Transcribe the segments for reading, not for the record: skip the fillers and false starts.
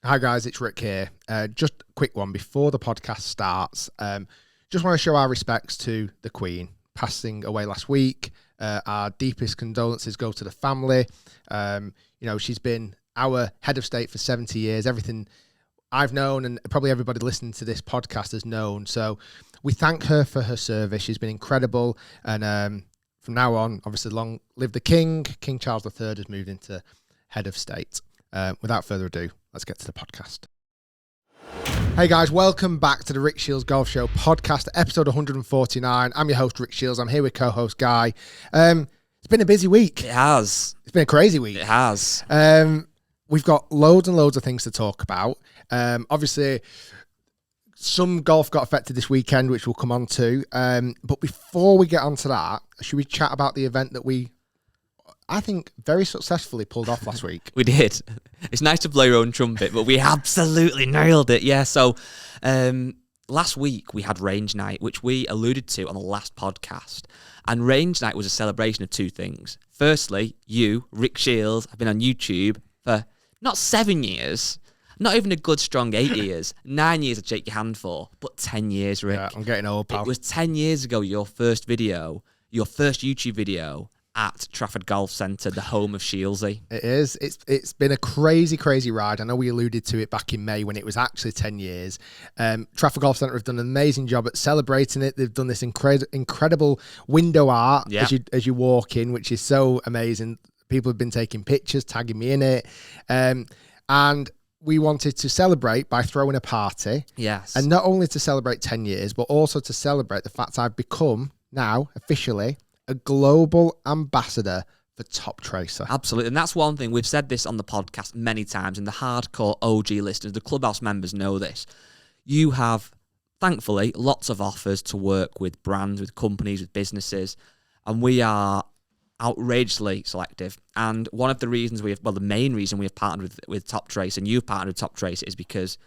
Hi guys, it's Rick here. Just a quick one before the podcast starts. Just want to show our respects to the Queen, passing away last week. Our deepest condolences go to the family. She's been our head of state for 70 years. Everything I've known and probably everybody listening to this podcast has known. So we thank her for her service. She's been incredible. And from now on, obviously, long live the King. King Charles III has moved into head of state. Without further ado, let's get to the podcast. Hey guys, welcome back to the Rick Shiels Golf Show podcast, episode 149. I'm your host, Rick Shiels. I'm here with co-host Guy. It's been a busy week. It has. It's been a crazy week. It has. We've got loads and loads of things to talk about. Obviously, some golf got affected this weekend, which we'll come on to. But before we get on to that, should we chat about the event that I think very successfully pulled off last week? We did. It's nice to blow your own trumpet, but we absolutely nailed it. Yeah, so last week we had Range Night, which we alluded to on the last podcast. And Range Night was a celebration of two things. Firstly, you, Rick Shiels, have been on YouTube for not 7 years, not even a good strong 8 years, 9 years I'd shake your hand for, but 10 years, Rick. Yeah, I'm getting old, pal. It was 10 years ago, your first YouTube video, at Trafford Golf Centre, the home of Shielsy. It is. It's been a crazy, crazy ride. I know we alluded to it back in May when it was actually 10 years. Trafford Golf Centre have done an amazing job at celebrating it. They've done this incredible window art as you walk in, which is so amazing. People have been taking pictures, tagging me in it. And we wanted to celebrate by throwing a party. Yes. And not only to celebrate 10 years, but also to celebrate the fact I've become now officially a global ambassador for Top Tracer. Absolutely. And that's one thing. We've said this on the podcast many times, and the hardcore OG listeners, the Clubhouse members know this. You have, thankfully, lots of offers to work with brands, with companies, with businesses, and we are outrageously selective. And one of the reasons the main reason we have partnered with Top Tracer, and you've partnered with Top Tracer, is because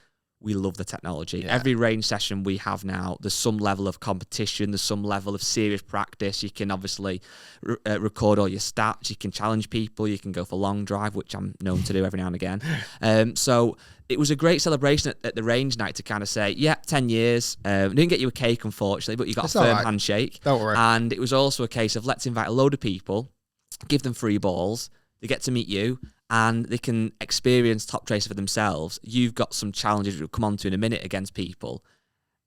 we love the technology. Yeah. Every range session we have now, there's some level of competition, there's some level of serious practice. You can obviously record all your stats, you can challenge people, you can go for long drive, which I'm known to do every now and again. So it was a great celebration at the range night to kind of say, 10 years. We didn't get you a cake, unfortunately, but you got a firm handshake. Don't worry. And it was also a case of let's invite a load of people, give them free balls, they get to meet you, and they can experience Top Tracer for themselves. You've got some challenges we'll come on to in a minute against people.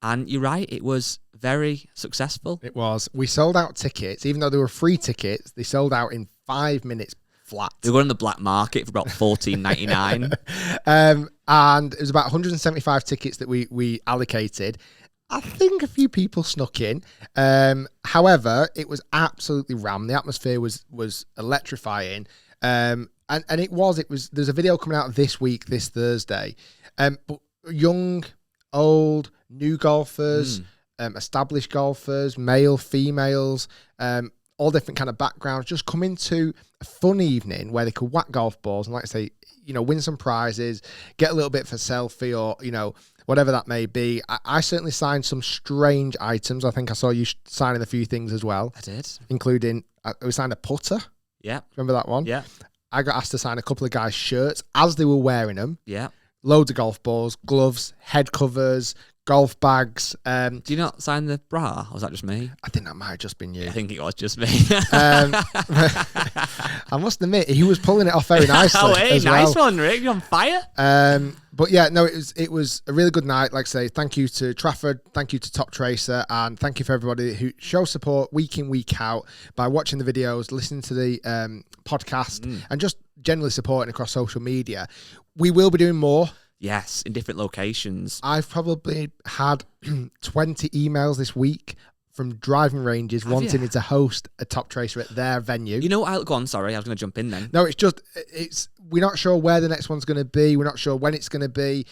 And you're right, it was very successful. It was. We sold out tickets. Even though they were free tickets, they sold out in 5 minutes flat. They were on the black market for about $14.99. And it was about 175 tickets that we allocated. I think a few people snuck in. However, it was absolutely rammed. The atmosphere was electrifying. And it was, there's a video coming out this week, this Thursday. But young, old, new golfers, established golfers, male, females, all different kind of backgrounds, just come into a fun evening where they could whack golf balls and, like I say, win some prizes, get a little bit for selfie or, whatever that may be. I certainly signed some strange items. I think I saw you signing a few things as well. I did. Including, we signed a putter. Yeah. Remember that one? Yeah. I got asked to sign a couple of guys' shirts as they were wearing them. Yeah. Loads of golf balls, gloves, head covers, golf bags. Do you not sign the bra, or was that just me? I think that might have just been you. I think it was just me. I must admit, he was pulling it off very nicely. Oh, hey, nice well. one, Rick. You're on fire. But yeah, no, it was a really good night. Like I say, thank you to Trafford, thank you to Top Tracer, and thank you for everybody who shows support week in, week out by watching the videos, listening to the podcast, and just generally supporting across social media. We will be doing more. Yes, in different locations. I've probably had 20 emails this week from driving ranges wanting me to host a Top Tracer at their venue. Go on, sorry, I was going to jump in then. No, we're not sure where the next one's going to be. We're not sure when it's going to be.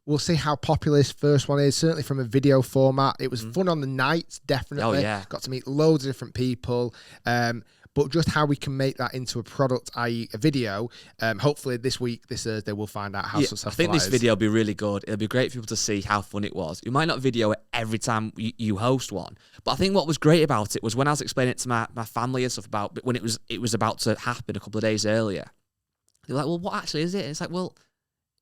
We'll see how popular this first one is, certainly from a video format. It was fun on the nights, definitely. Oh, yeah. Got to meet loads of different people. But just how we can make that into a product, i.e. a video. Hopefully this Thursday, we'll find out how successful I think this is. video will be really good. It'll be great for people to see how fun it was. You might not video it every time you host one, but I think what was great about it was when I was explaining it to my family and stuff about when it was about to happen a couple of days earlier. They're like, well, what actually is it? And it's like, well,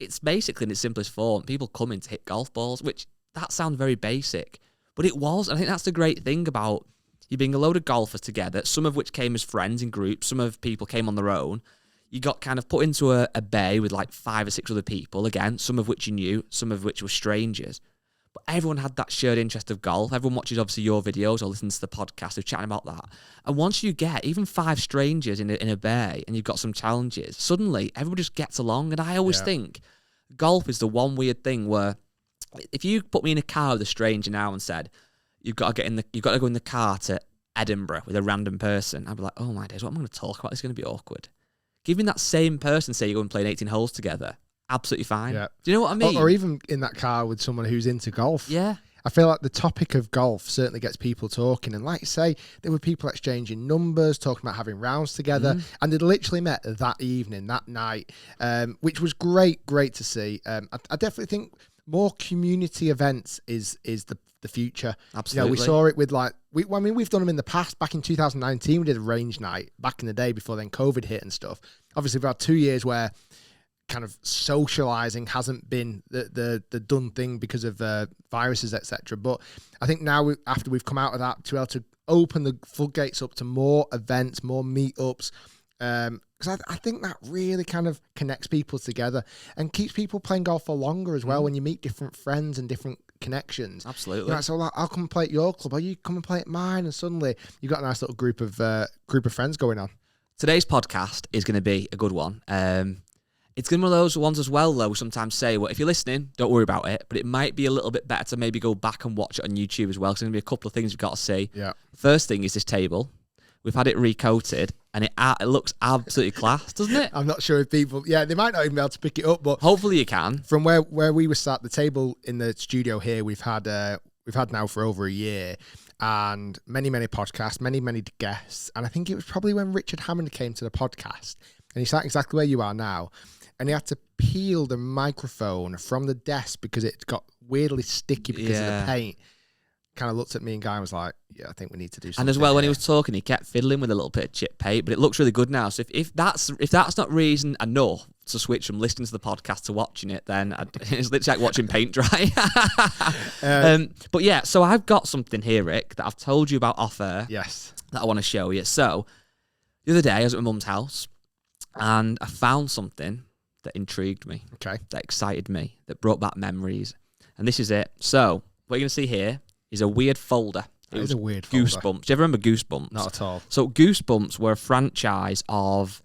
it's basically in its simplest form, people coming to hit golf balls, which that sounds very basic, but it was. I think that's the great thing about you being a load of golfers together, some of which came as friends in groups, some of people came on their own. You got kind of put into a bay with like 5 or 6 other people, again, some of which you knew, some of which were strangers. But everyone had that shared interest of golf. Everyone watches, obviously, your videos or listens to the podcast. They're chatting about that. And once you get even 5 strangers in a bay and you've got some challenges, suddenly everyone just gets along. And I always think golf is the one weird thing where if you put me in a car with a stranger now and said, you've got to go in the car to Edinburgh with a random person, I'd be like, oh my days, what am I going to talk about? It's going to be awkward. Giving that same person, say you go and play 18 holes together, absolutely fine. Yeah. Do you know what I mean? Or even in that car with someone who's into golf. Yeah. I feel like the topic of golf certainly gets people talking. And like you say, there were people exchanging numbers, talking about having rounds together. And they'd literally met that evening, that night, which was great to see. I definitely think more community events is the future. Absolutely. We saw it with we've done them in the past. Back in 2019, we did a range night back in the day before then COVID hit and stuff. Obviously, we've had 2 years where kind of socializing hasn't been the done thing because of viruses, etc. But I think now, after we've come out of that, to be able to open the floodgates up to more events, more meetups, because I think that really kind of connects people together and keeps people playing golf for longer as well. When you meet different friends and different connections. Absolutely. So I'll come and play at your club, or you come and play at mine, and suddenly you've got a nice little group of friends going on. Today's podcast is going to be a good one. It's going to be one of those ones as well, though, we sometimes say, well, if you're listening, don't worry about it, but it might be a little bit better to maybe go back and watch it on YouTube as well, because there's going to be a couple of things you've got to see. Yeah. First thing is this table. We've had it recoated, and it looks absolutely class, doesn't it? I'm not sure if people, they might not even be able to pick it up, but hopefully you can. From where we were sat, the table in the studio here, we've had now for over a year, and many podcasts, many guests, and I think it was probably when Richard Hammond came to the podcast, and he sat exactly where you are now, and he had to peel the microphone from the desk because it got weirdly sticky because of the paint. Kind of looked at me and Guy and was like, yeah, I think we need to do something. And as well, when he was talking, he kept fiddling with a little bit of chip paint, but it looks really good now. So if that's not reason enough to switch from listening to the podcast to watching it, then it's literally like watching paint dry. But yeah, so I've got something here, Rick, that I've told you about off air. Yes. That I want to show you. So the other day, I was at my mum's house, and I found something that intrigued me. Okay. That excited me, that brought back memories. And this is it. So what you're going to see here is a weird folder. It was a weird folder. Goosebumps. Do you ever remember Goosebumps? Not at all. So Goosebumps were a franchise of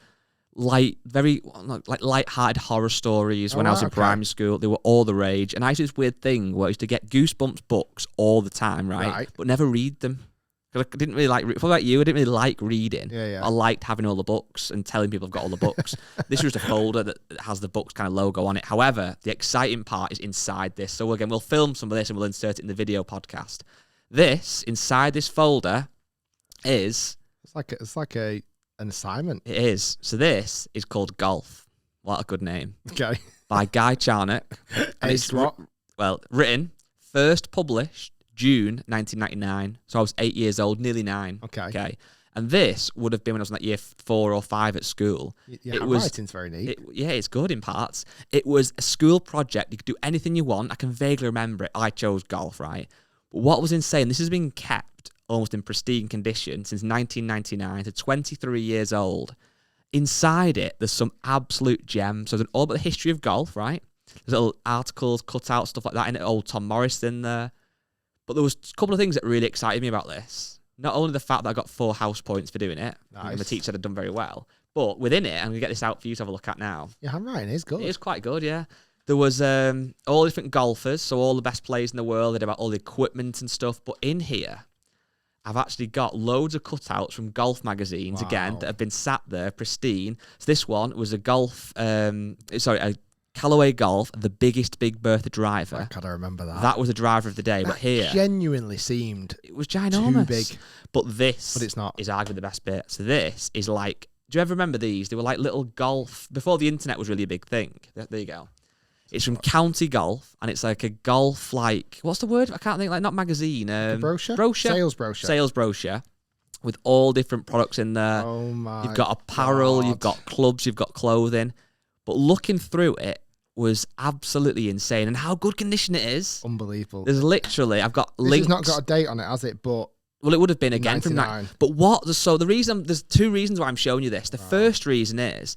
very light-hearted horror stories when I was in primary school. They were all the rage. And I used to do this weird thing where I used to get Goosebumps books all the time, right? But never read them. Because I didn't really like, what about you? I didn't really like reading. Yeah. I liked having all the books and telling people I've got all the books. This was just a folder that has the books kind of logo on it. However, the exciting part is inside this. So again, we'll film some of this and we'll insert it in the video podcast. This, inside this folder, is... It's like an assignment. It is. So this is called Golf. What a good name. Okay. By Guy Charnock. And it's what? Written, first published June 1999. So I was 8 years old, nearly 9. Okay. And this would have been when I was in like year 4 or 5 at school. Yeah, writing's very neat. It's good in parts. It was a school project. You could do anything you want. I can vaguely remember it. I chose golf, right? But what was insane, this has been kept almost in pristine condition since 1999 to 23 years old. Inside it, there's some absolute gems. So there's all about the history of golf, right? There's little articles, cutouts, stuff like that in it. Old Tom Morris in there. But there was a couple of things that really excited me about this. Not only the fact that I got 4 house points for doing it, and the teacher said I'd done very well, but within it, I'm going to get this out for you to have a look at now. Yeah, I'm right. It's good. It is quite good, yeah. There was all different golfers, so all the best players in the world. They did about all the equipment and stuff. But in here, I've actually got loads of cutouts from golf magazines, again, that have been sat there, pristine. So this one was a Callaway Golf, the biggest Big Bertha driver. God, I remember that. That was the driver of the day, but here... genuinely seemed it was ginormous. too big. But it's not. Is arguably the best bit. So this is like... Do you ever remember these? They were like little golf... Before the internet was really a big thing. There you go. It's from County Golf, and it's like a golf, like... What's the word? I can't think. Like, not magazine. Brochure? Sales brochure. With all different products in there. Oh, my You've got apparel, God. You've got clubs, you've got clothing. But looking through it, was absolutely insane. And how good condition it is. Unbelievable. There's literally, I've got This links. has not got a date on it, has it? But well, it would have been again 99. from that. But there's two reasons why I'm showing you this. The first reason is,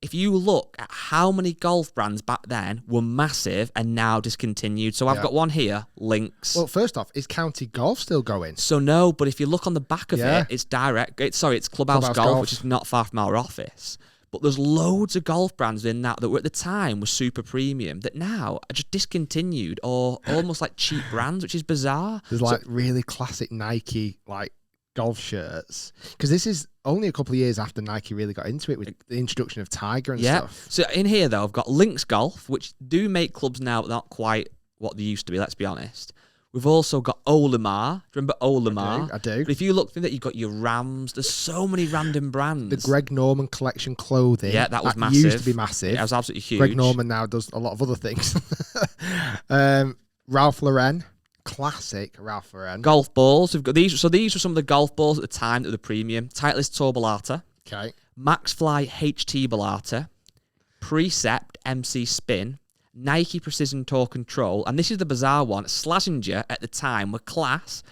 if you look at how many golf brands back then were massive and now discontinued. So I've got one here, Links. Well, first off, is County Golf still going? So no, but if you look on the back of it, it's it's Clubhouse Golf, which is not far from our office. But there's loads of golf brands in that were at the time were super premium that now are just discontinued or almost like cheap brands, which is bizarre. There's like really classic Nike like golf shirts, because this is only a couple of years after Nike really got into it with the introduction of Tiger and stuff. So in here though, I've got Links Golf, which do make clubs now, but not quite what they used to be. Let's be honest. We've also got Olimar. Do you remember Olimar? I do. But if you look through that, you've got your Rams. There's so many random brands. The Greg Norman collection clothing. Yeah, that was massive. Used to be massive. Yeah, it was absolutely huge. Greg Norman now does a lot of other things. Ralph Lauren. Classic Ralph Lauren. Golf balls. We've got these. So these were some of the golf balls at the time that were the premium. Titleist Tour Bellata. Okay. Maxfly HT Bellata. Precept MC Spin. Nike Precision Tour Control, and this is the bizarre one, Slazenger at the time were class,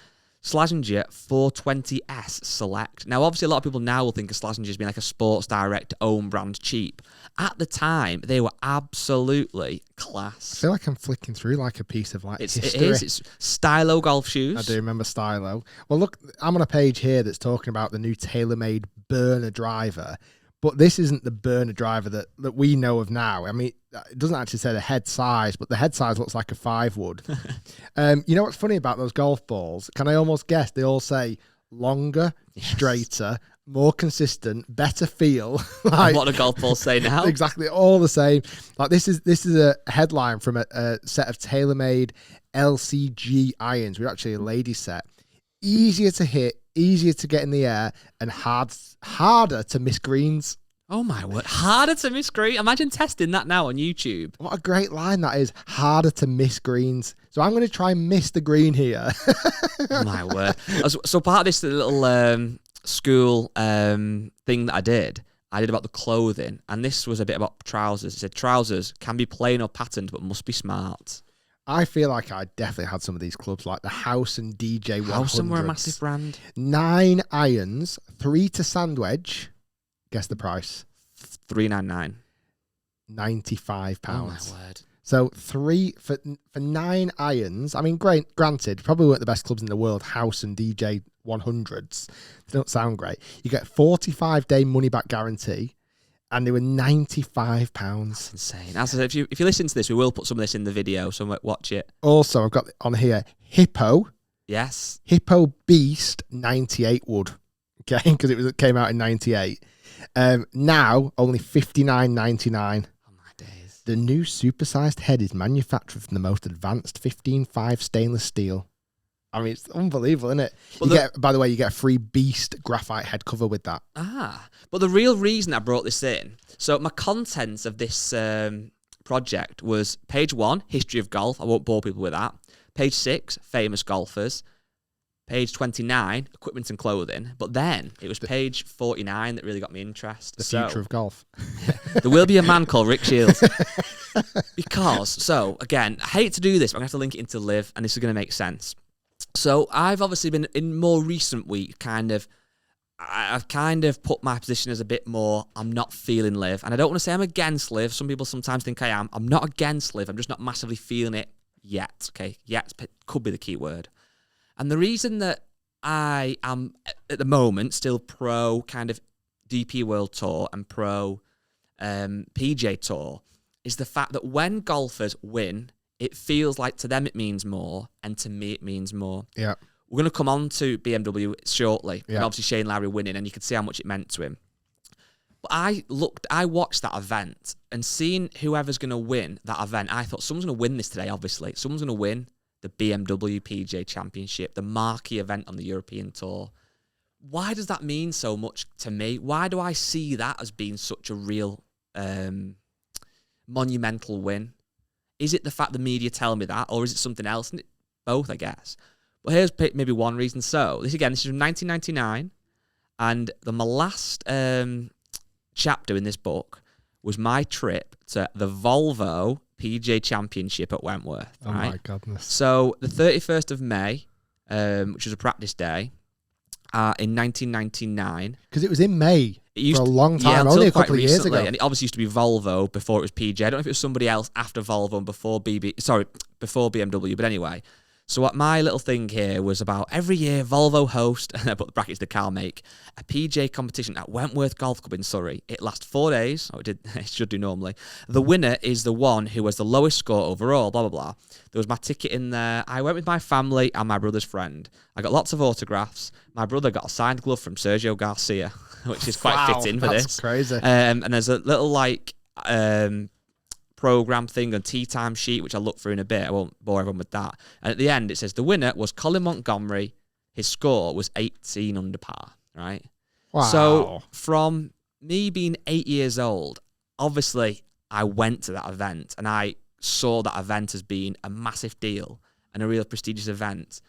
Slazenger 420S Select. Now, obviously, a lot of people now will think of Slazenger as being like a Sports Direct own brand cheap. At the time, they were absolutely class. I feel like I'm flicking through like a piece of like history. It is. It's Stylo golf shoes. I do remember Stylo. Well, look, I'm on a page here that's talking about the new TaylorMade burner driver. But this isn't the burner driver that we know of now. I mean, it doesn't actually say the head size, but the head size looks like a 5 wood. You know what's funny about those golf balls? Can I almost guess? They all say longer, straighter, more consistent, better feel. Like, what do golf balls say now? Exactly, all the same. Like this is a headline from a set of TaylorMade LCG irons. We're actually a lady set. Easier to hit, easier to get in the air, and harder to miss greens. Oh my word. Harder to miss greens. Imagine testing that now on YouTube. What a great line that is. Harder to miss greens. So I'm going to try and miss the green here. Oh my word. So part of this little school thing that I did about the clothing, and this was a bit about trousers. It said trousers can be plain or patterned, but must be smart. I feel like I definitely had some of these clubs, like the House and DJ 100s. House were a massive brand. 9 irons, 3 to sandwich. Guess the price. $399. £95. Oh my word. So 3 for 9 irons. I mean, granted, probably weren't the best clubs in the world. House and DJ 100s. They don't sound great. You get 45-day money back guarantee. And they were £95. That's insane. As I said, if you listen to this, we will put some of this in the video, so watch it. Also, I've got on here Hippo. Yes. Hippo Beast 98 wood. Okay, because it came out in 98. Now only $59.99. Oh my days. The new supersized head is manufactured from the most advanced 15.5 stainless steel. I mean, it's unbelievable, isn't it? By the way, you get a free Beast graphite head cover with that. But the real reason I brought this in, so my contents of this project was page 1, history of golf. I won't bore people with that. Page 6, famous golfers. Page 29, equipment and clothing. But then it was page 49 that really got me interested. The future of golf. There will be a man called Rick Shiels. Because, so again, I hate to do this, but I'm going to have to link it into LIV, and this is going to make sense. So I've obviously been, in more recent weeks, I've kind of put my position as a bit more, I'm not feeling LIV. And I don't want to say I'm against LIV. Some people sometimes think I am. I'm not against LIV. I'm just not massively feeling it yet. Okay, yet could be the key word. And the reason that I am, at the moment, still pro kind of DP World Tour and pro PGA Tour is the fact that when golfers win, it feels like to them it means more, and to me it means more. Yeah. We're going to come on to BMW shortly, yeah. And obviously Shane Lowry winning, and you could see how much it meant to him. But I watched that event, and seeing whoever's going to win that event, I thought someone's going to win this today, obviously. Someone's going to win the BMW PGA Championship, the marquee event on the European Tour. Why does that mean so much to me? Why do I see that as being such a real monumental win? Is it the fact the media tell me that, or is it something else? Both, I guess. But here's maybe one reason. So, this is from 1999, and my last chapter in this book was my trip to the Volvo PGA Championship at Wentworth. Oh right? my goodness. So the 31st of May, which was a practice day, in 1999. Because it was in May for a long time, only a couple of years ago. And it obviously used to be Volvo before it was PGA. I don't know if it was somebody else after Volvo and before BMW, but anyway. So what my little thing here was about every year Volvo host, and I put the brackets the car make, a PGA competition at Wentworth Golf Club in Surrey. It lasts 4 days. Oh, it should do normally. The winner is the one who has the lowest score overall, blah, blah, blah. There was my ticket in there. I went with my family and my brother's friend. I got lots of autographs. My brother got a signed glove from Sergio Garcia, which is quite fitting for this. That's crazy. And there's a little program thing on tea time sheet, which I'll look through in a bit. I won't bore everyone with that. And at the end, it says the winner was Colin Montgomery. His score was 18 under par, right? Wow. So from me being 8 years old, obviously I went to that event and I saw that event as being a massive deal and a real prestigious event.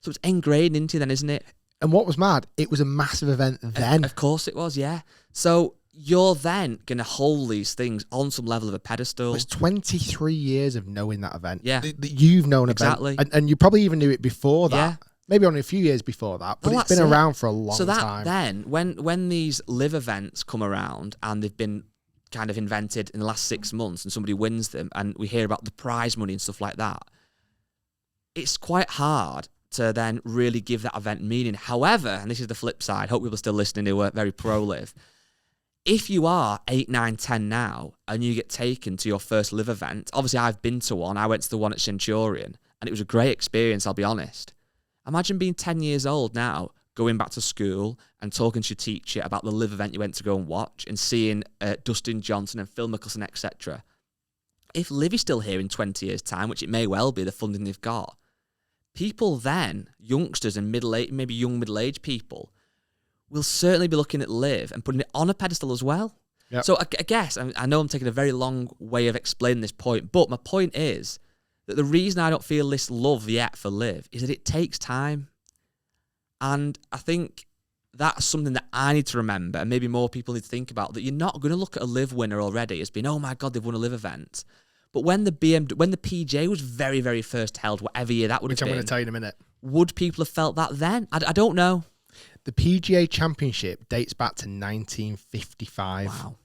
So it's ingrained into you then, isn't it? And what was mad, it was a massive event then. Of course it was, yeah. So you're then going to hold these things on some level of a pedestal. It's 23 years of knowing that event. Yeah. That you've known exactly. event. And you probably even knew it before that. Yeah. Maybe only a few years before that, but it's been around for a long time. So that then, when these LIV events come around and they've been kind of invented in the last 6 months and somebody wins them and we hear about the prize money and stuff like that, it's quite hard to then really give that event meaning. However, and this is the flip side, hope people are still listening who are very pro-LIV, if you are 8, 9, 10 now and you get taken to your first LIV event, obviously I've been to one, I went to the one at Centurion, and it was a great experience, I'll be honest. Imagine being 10 years old now, going back to school and talking to your teacher about the LIV event you went to go and watch and seeing Dustin Johnson and Phil Mickelson, etc. If LIV is still here in 20 years' time, which it may well be, the funding they've got, people then, youngsters and maybe young middle-aged people, will certainly be looking at LIV and putting it on a pedestal as well. Yep. So I guess, I know I'm taking a very long way of explaining this point, but my point is that the reason I don't feel this love yet for LIV is that it takes time. And I think that's something that I need to remember, and maybe more people need to think about, that you're not going to look at a LIV winner already as being, oh my God, they've won a LIV event. But when the PGA was very, very first held, whatever year that would have been, which I'm going to tell you in a minute, would people have felt that then? I don't know. The PGA Championship dates back to 1955. Wow.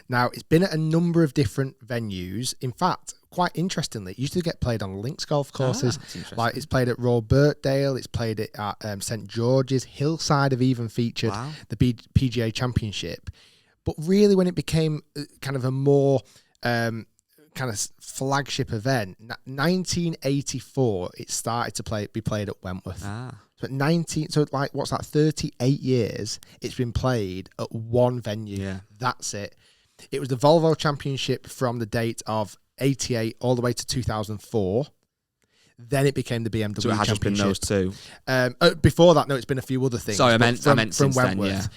Now, it's been at a number of different venues. In fact, quite interestingly, it used to get played on links golf courses. Like it's played at Royal Birkdale, it's played at St George's, Hillside have even featured the PGA Championship. But really, when it became kind of a more kind of flagship event, 1984, it started to be played at Wentworth. So like, what's that, 38 years it's been played at one venue. Yeah. That's it. It was the Volvo Championship from the date of 88 all the way to 2004. Then it became the BMW Championship. So it has just been those two? Before that, no, it's been a few other things. Sorry, I meant from since Wentworth. then, yeah.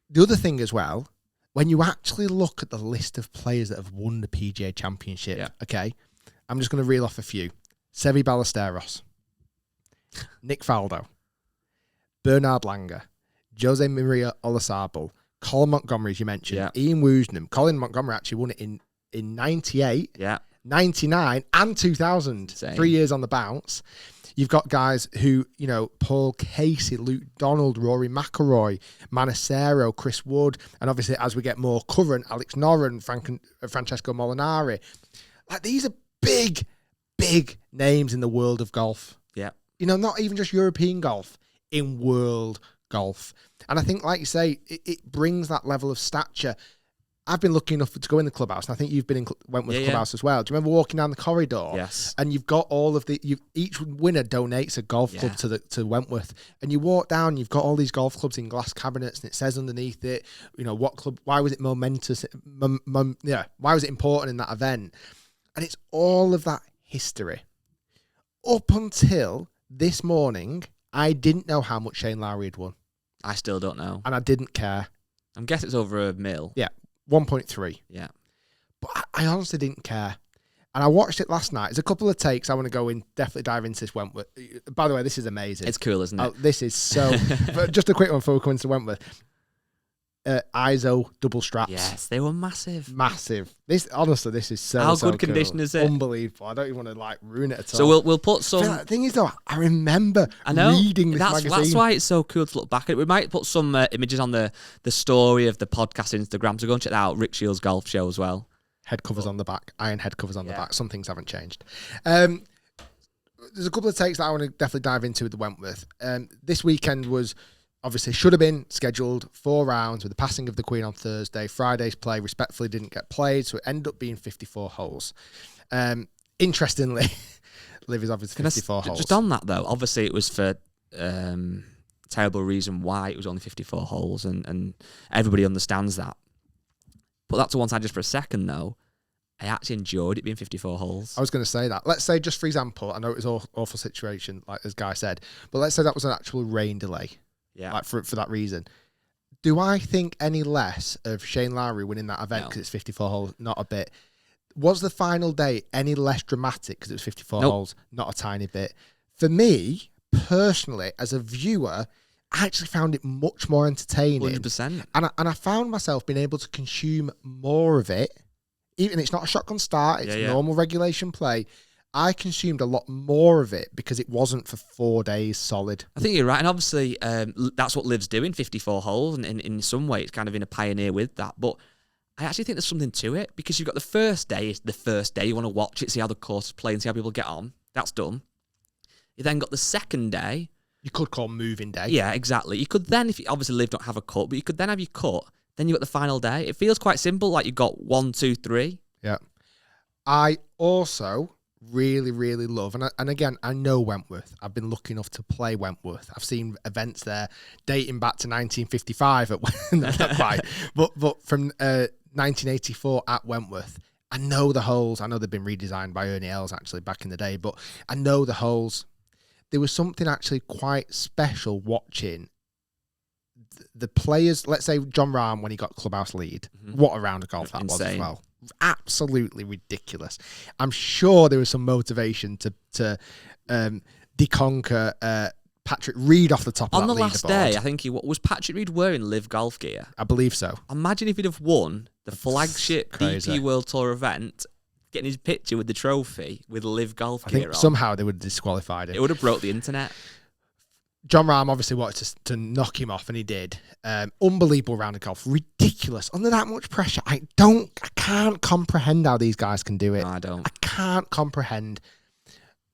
The other thing as well, when you actually look at the list of players that have won the PGA Championship, okay, I'm just going to reel off a few. Seve Ballesteros, Nick Faldo, Bernard Langer, Jose Maria Olazabal, Colin Montgomery, as you mentioned, Ian Woosnam. Colin Montgomery actually won it in 98, 99 and 2000. Same. 3 years on the bounce. You've got guys who, Paul Casey, Luke Donald, Rory McIlroy, Manacero, Chris Wood, and obviously as we get more current, Alex Noren, Francesco Molinari. Like, these are big, big names in the world of golf. Yeah. Not even just European golf, in world golf. And I think, like you say, it brings that level of stature. I've been lucky enough to go in the clubhouse, and I think you've been in Wentworth Clubhouse as well. Do you remember walking down the corridor? Yes. And you've got all of each winner donates a golf club to Wentworth, and you walk down, you've got all these golf clubs in glass cabinets, and it says underneath it, what club, why was it momentous? Why was it important in that event? And it's all of that history. Up until this morning, I didn't know how much Shane Lowry had won. I still don't know. And I didn't care. I'm guessing it's over $1 million. Yeah, 1.3. Yeah. But I honestly didn't care. And I watched it last night. There's a couple of takes I want to go in, definitely dive into this Wentworth. By the way, this is amazing. It's cool, isn't it? This is so... But just a quick one before we come into Wentworth. ISO double straps. Yes, they were massive. Massive. This is so How so good condition cool. is it? Unbelievable. I don't even want to like ruin it at all. So we'll put some. The thing is though, I remember I reading this that's magazine. That's why it's so cool to look back at it. We might put some images on the story of the podcast Instagram. So go and check that out. Rick Shiels Golf Show as well. Head covers on the back. Iron head covers on the back. Some things haven't changed. There's a couple of takes that I want to definitely dive into with the Wentworth. This weekend was obviously should have been scheduled 4 rounds with the passing of the Queen on Thursday. Friday's play respectfully didn't get played, so it ended up being 54 holes. Interestingly, LIV is obviously 54 holes. Just on that though, obviously it was for terrible reason why it was only 54 holes, and everybody understands that. Put that to one side just for a second though. I actually enjoyed it being 54 holes. I was going to say that. Let's say, just for example, I know it was an awful situation, like as Guy said, but let's say that was an actual rain delay. Yeah. Like for that reason. Do I think any less of Shane Lowry winning that event because it's 54 holes? Not a bit. Was the final day any less dramatic because it was 54 holes? Not a tiny bit. For me, personally, as a viewer, I actually found it much more entertaining. 100%. And I found myself being able to consume more of it. Even it's not a shotgun start, it's normal regulation play. I consumed a lot more of it because it wasn't for 4 days solid. I think you're right. And obviously, that's what LIV's doing, 54 holes. And in some way, it's kind of been a pioneer with that. But I actually think there's something to it because you've got the first day. It's the first day. You want to watch it, see how the course is playing, and see how people get on. That's done. You then got the second day. You could call moving day. Yeah, exactly. You could then, if you obviously LIV don't have a cut, but you could then have your cut. Then you got the final day. It feels quite simple, like you got 1, 2, 3. Yeah. I also really, really love, and again, I know Wentworth. I've been lucky enough to play Wentworth. I've seen events there dating back to 1955 not quite, but from 1984 at Wentworth. I know the holes. I know they've been redesigned by Ernie Els actually back in the day, but I know the holes. There was something actually quite special watching the players. Let's say John Rahm when he got clubhouse lead. What a round of golf that was as well. Absolutely ridiculous. I'm sure there was some motivation to deconquer Patrick Reed off the top of that leaderboard. On the last day, I think was Patrick Reed wearing LIV golf gear? I believe so. Imagine if he'd have won the flagship DP World Tour event, getting his picture with the trophy with LIV golf gear on. I think somehow they would have disqualified him. It would have broke the internet. John Rahm obviously wanted to knock him off, and he did. Unbelievable round of golf. Ridiculous. Under that much pressure, I can't comprehend how these guys can do it. No, I don't. I can't comprehend.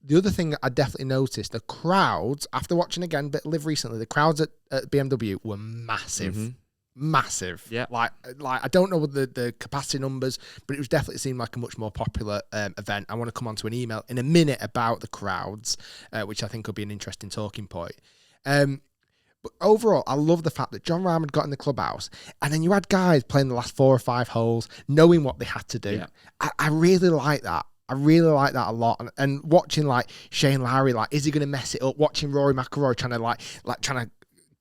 The other thing that I definitely noticed, the crowds, after watching again, but LIV recently, the crowds at BMW were massive. Massive. Yeah. Like I don't know the capacity numbers, but it was definitely seemed like a much more popular event. I want to come on to an email in a minute about the crowds, which I think will be an interesting talking point. But overall, I love the fact that John Rahm had got in the clubhouse, and then you had guys playing the last 4 or 5 holes, knowing what they had to do. Yeah. I really like that. I really like that a lot. And watching like Shane Lowry, like, is he going to mess it up? Watching Rory McIlroy trying to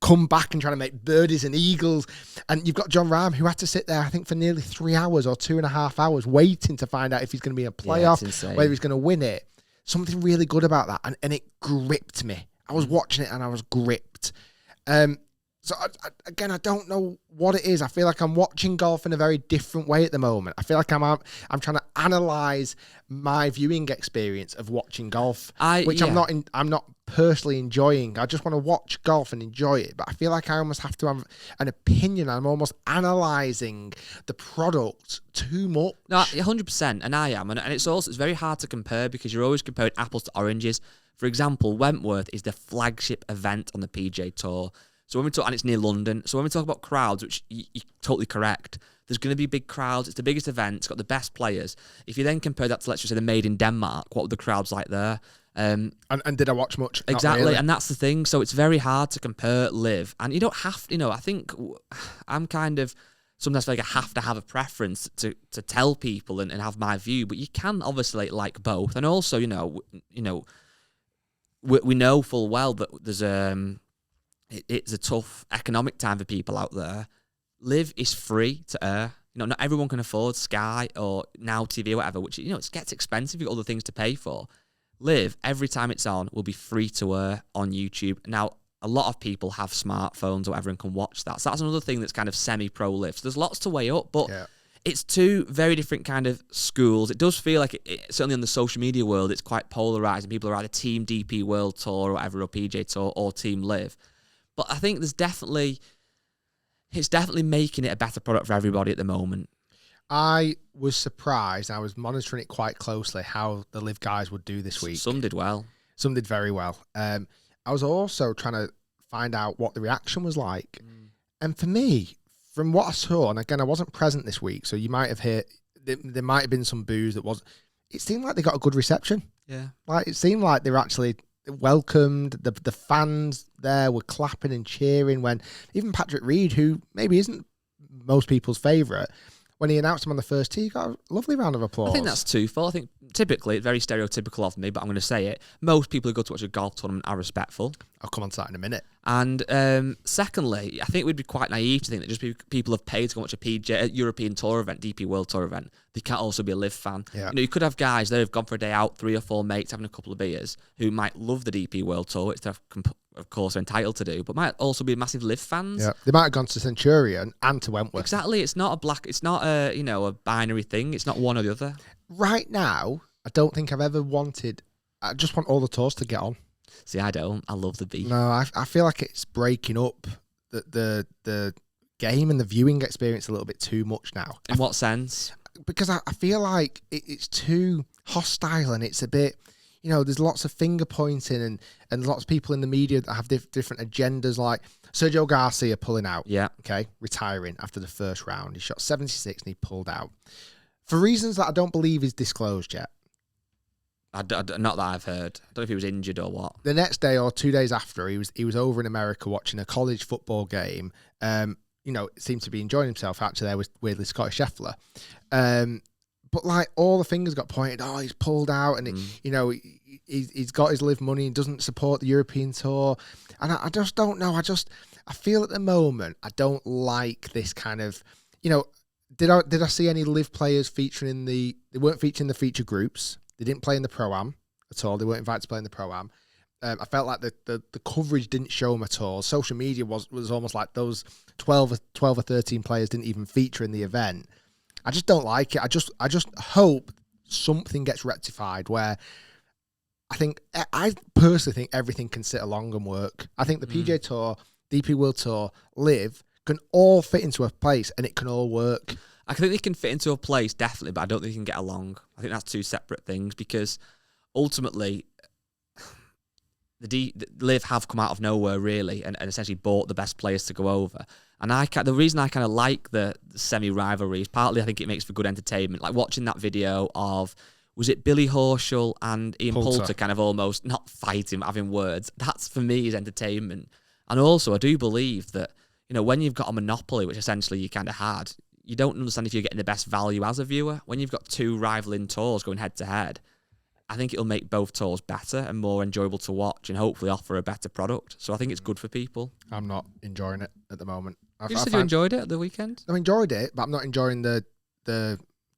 come back and trying to make birdies and eagles. And you've got John Rahm, who had to sit there, I think, for nearly 3 hours or 2.5 hours waiting to find out if he's going to be in a playoff, whether he's going to win it. Something really good about that. And it gripped me. I was watching it and I was gripped. So again, I don't know what it is. I feel like I'm watching golf in a very different way at the moment. I feel like I'm trying to analyze my viewing experience of watching golf, which I'm not personally enjoying. I just want to watch golf and enjoy it, but I feel like I almost have to have an opinion. I'm almost analyzing the product too much. No, 100%, and I am, and it's very hard to compare because you're always comparing apples to oranges. For example, Wentworth is the flagship event on the PGA Tour. So when we talk, and it's near London, so when we talk about crowds, which you're totally correct, there's going to be big crowds. It's the biggest event. It's got the best players. If you then compare that to, let's just say, the Made in Denmark, what were the crowds like there? And did I watch much? Exactly, really. And that's the thing. So it's very hard to compare LIV. And you don't have to, I think I'm kind of, sometimes I have to have a preference to tell people and have my view, but you can obviously like both. And also, we know full well that there's it's a tough economic time for people out there. LIV is free to air. Not everyone can afford Sky or Now TV or whatever, which, it gets expensive. You've got other things to pay for. LIV, every time it's on, will be free to air on YouTube. Now, a lot of people have smartphones or whatever and can watch that. So that's another thing that's kind of semi-pro live. So there's lots to weigh up, but it's two very different kind of schools. It does feel like, certainly in the social media world, it's quite polarised. People are either Team DP World Tour or whatever, or PGA Tour, or Team Live. But I think it's definitely making it a better product for everybody at the moment. I was surprised. I was monitoring it quite closely how the Live guys would do this week. Some did well. Some did very well. I was also trying to find out what the reaction was like. And for me, from what I saw, and again, I wasn't present this week, so you might have heard, there might have been some boos that was, it seemed like they got a good reception. Yeah. Like, it seemed like they were actually welcomed. The fans there were clapping and cheering when even Patrick Reed, who maybe isn't most people's favourite, when he announced him on the first tee, he got a lovely round of applause. I think that's twofold. I think typically, it's very stereotypical of me, but I'm going to say it. Most people who go to watch a golf tournament are respectful. I'll come on to that in a minute. And secondly, I think we'd be quite naive to think that just people have paid to go watch a PGA, European Tour event, DP World Tour event, they can't also be a Live fan. Yeah. You could have guys that have gone for a day out, 3 or 4 mates, having a couple of beers, who might love the DP World Tour, which they're of course are entitled to do, but might also be massive Live fans. Yeah, they might have gone to Centurion and to Wentworth. Exactly. It's not a binary thing. It's not one or the other. Right now, I don't think I've ever wanted. I just want all the tours to get on. See, I don't. I love the beat. No, I feel like it's breaking up the game and the viewing experience a little bit too much now. In what sense? Because I feel like it's too hostile and it's a bit. There's lots of finger pointing and lots of people in the media that have different agendas, like Sergio Garcia pulling out. Yeah. Okay. Retiring after the first round. He shot 76 and he pulled out. For reasons that I don't believe is disclosed yet. Not that I've heard. I don't know if he was injured or what. The next day or 2 days after, he was over in America watching a college football game. Seemed to be enjoying himself. Actually, there was weirdly Scottish Scheffler. But like all the fingers got pointed. Oh, he's pulled out, and he's got his Live money and doesn't support the European Tour. And I just don't know. I feel at the moment I don't like this kind of. Did I see any Live players featuring They weren't featuring the feature groups. They didn't play in the Pro-Am at all. They weren't invited to play in the Pro-Am. I felt like the coverage didn't show them at all. Social media was almost like those 12 or 13 players didn't even feature in the event. I just don't like it. I just hope something gets rectified where I personally think everything can sit along and work. I think the PGA Tour, DP World Tour, Live can all fit into a place and it can all work. I think they can fit into a place, definitely, but I don't think they can get along. I think that's two separate things because ultimately the Live have come out of nowhere really and essentially bought the best players to go over. And the reason I kind of like the semi-rivalry is partly I think it makes for good entertainment. Like watching that video of, was it Billy Horschel and Ian Poulter kind of almost not fighting, but having words. That's for me is entertainment. And also I do believe that, when you've got a monopoly, which essentially you kind of had, you don't understand if you're getting the best value as a viewer. When you've got two rivaling tours going head to head, I think it'll make both tours better and more enjoyable to watch and hopefully offer a better product. So I think it's good for people. I'm not enjoying it at the moment. You said you enjoyed it at the weekend? I enjoyed it, but I'm not enjoying the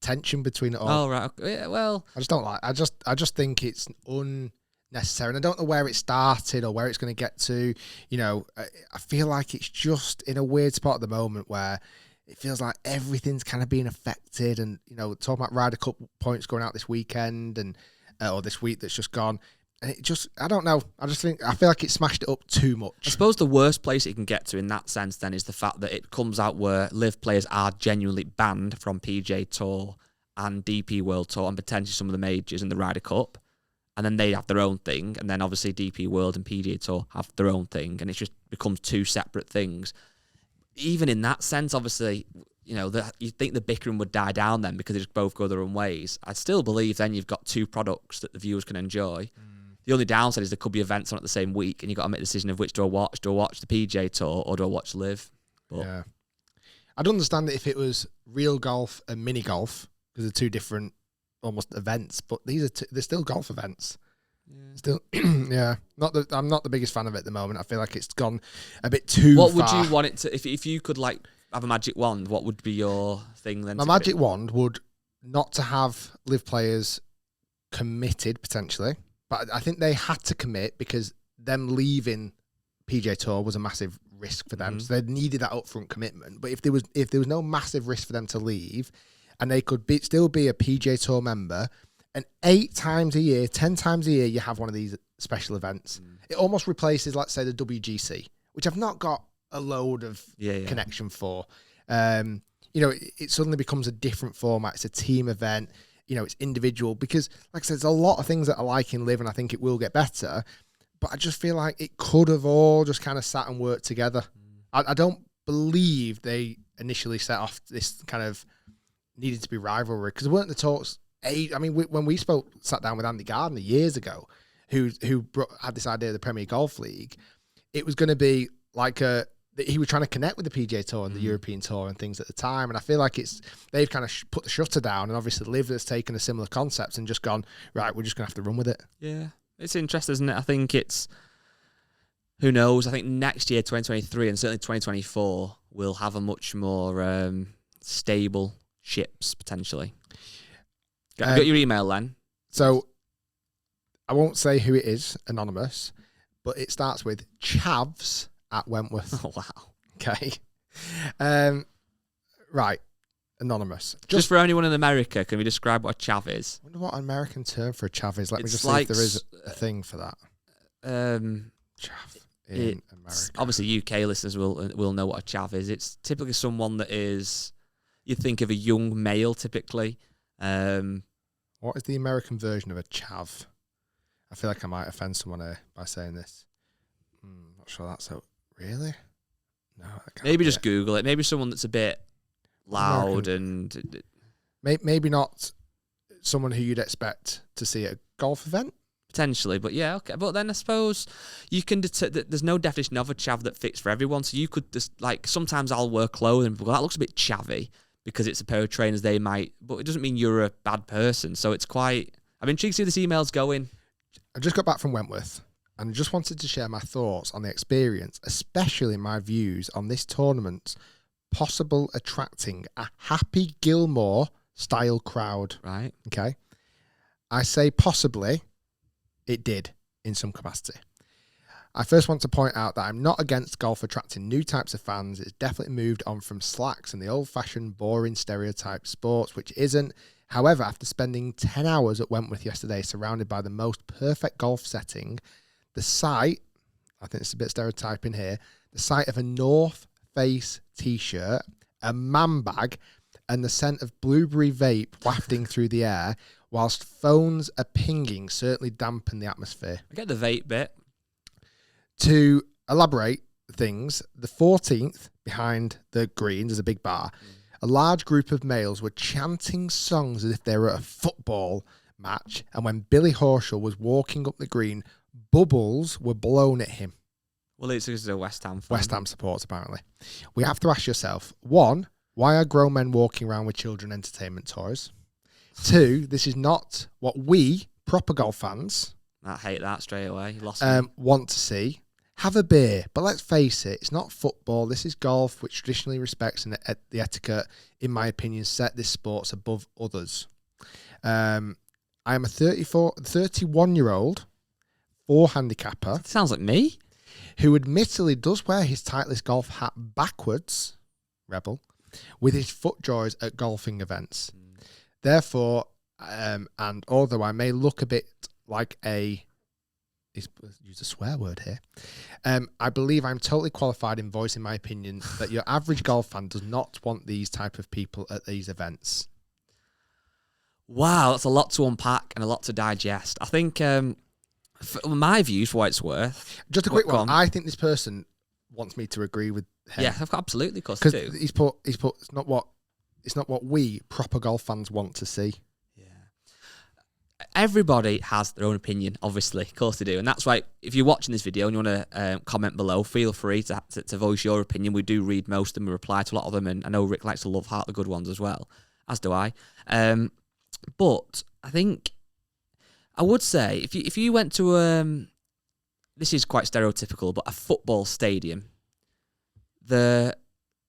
tension between it all. Oh, right. Okay. Yeah, well, I just don't like. I just think it's unnecessary, and I don't know where it started or where it's going to get to. I feel like it's just in a weird spot at the moment where it feels like everything's kind of being affected, and talking about Ryder Cup points going out this weekend and or this week that's just gone. And it just, I don't know. I feel like it smashed it up too much. I suppose the worst place it can get to in that sense then is the fact that it comes out where Live players are genuinely banned from PGA Tour and DP World Tour and potentially some of the majors and the Ryder Cup. And then they have their own thing. And then obviously DP World and PGA Tour have their own thing. And it just becomes two separate things. Even in that sense, obviously, you think the bickering would die down then because they just both go their own ways. I still believe then you've got two products that the viewers can enjoy. The only downside is there could be events on at the same week and you've got to make a decision of which do I watch. Do I watch the PGA Tour or do I watch Live? But yeah. I'd understand it if it was real golf and mini golf because they're two different almost events, but they're still golf events. Yeah. Still, yeah. I'm not the biggest fan of it at the moment. I feel like it's gone a bit too far. What would you want it to, if you could have a magic wand, what would be your thing then? My magic wand would not to have Live players committed potentially. But I think they had to commit because them leaving PGA Tour was a massive risk for them, so they needed that upfront commitment. But if there was no massive risk for them to leave, and they could still be a PGA Tour member, and 8 times a year, 10 times a year, you have one of these special events. It almost replaces, let's say, the WGC, which I've not got a load of connection for. It suddenly becomes a different format. It's a team event. It's individual, because, like I said, there's a lot of things that I like in LIV, and I think it will get better. But I just feel like it could have all just kind of sat and worked together. I don't believe they initially set off this kind of needed to be rivalry, because there weren't the talks. When we sat down with Andy Gardner years ago, who had this idea of the Premier Golf League, it was going to be like he was trying to connect with the PGA Tour and the European Tour and things at the time. And I feel like they've kind of put the shutter down, and obviously LIV has taken a similar concept and just gone, right, we're just going to have to run with it. Yeah. It's interesting, isn't it? I think who knows? I think next year, 2023, and certainly 2024, we'll have a much more stable ships, potentially. Got your email, Len? So, I won't say who it is, anonymous, but it starts with Chavs at Wentworth. Oh, wow. Okay. Right. Anonymous. Just for anyone in America, can we describe what a chav is? I wonder what an American term for a chav is. Let me just see if there is a thing for that. Chav in America. Obviously, UK listeners will know what a chav is. It's typically someone that is, you think of a young male, typically. What is the American version of a chav? I feel like I might offend someone here by saying this. Not sure that's so. Really? No. Maybe just Google it. Maybe someone that's a bit loud and maybe not someone who you'd expect to see at a golf event. Potentially, but yeah, okay. But then I suppose you can there's no definition of a chav that fits for everyone. So you could just, like, sometimes I'll wear clothing and that looks a bit chavvy because it's a pair of trainers they might, but it doesn't mean you're a bad person. So it's quite, I'm intrigued to see where this email's going. I just got back from Wentworth and just wanted to share my thoughts on the experience, especially my views on this tournament's possible attracting a Happy Gilmore style crowd. Right. Okay. I say possibly it did in some capacity. I first want to point out that I'm not against golf attracting new types of fans. It's definitely moved on from slacks and the old-fashioned, boring stereotype sports, which isn't. However, after spending 10 hours at Wentworth yesterday, surrounded by the most perfect golf setting, the sight, I think it's a bit stereotyping here, the sight of a North Face t-shirt, a man bag, and the scent of blueberry vape wafting through the air, whilst phones are pinging, certainly dampen the atmosphere. I get the vape bit. To elaborate things, the 14th behind the greens is a big bar. A large group of males were chanting songs as if they were at a football match, and when Billy Horschel was walking up the green, bubbles were blown at him. Well, it's a West Ham fan. West Ham supports, apparently. We have to ask yourself, 1, why are grown men walking around with children entertainment toys? 2, this is not what we, proper golf fans, I hate that straight away. Want to see. Have a beer, but let's face it, it's not football. This is golf, which traditionally respects the etiquette, in my opinion, set this sport above others. I am a 31-year-old, 4-handicapper. Sounds like me. Who admittedly does wear his Titleist golf hat backwards, rebel, with his footjoys at golfing events. Therefore, and although I may look a bit like use a swear word here, I believe I'm totally qualified in voicing my opinion that your average golf fan does not want these type of people at these events. Wow, that's a lot to unpack and a lot to digest. I think my views, for what it's worth. Just a quick one. I think this person wants me to agree with him. Yeah, absolutely, of course they do. He's put it's not what we proper golf fans want to see. Everybody has their own opinion, obviously. Of course they do. And that's why, if you're watching this video and you want to comment below, feel free to voice your opinion. We do read most of them. We reply to a lot of them. And I know Rick likes to love heart the good ones as well, as do I. But I think I would say, if you went to, this is quite stereotypical, but a football stadium, there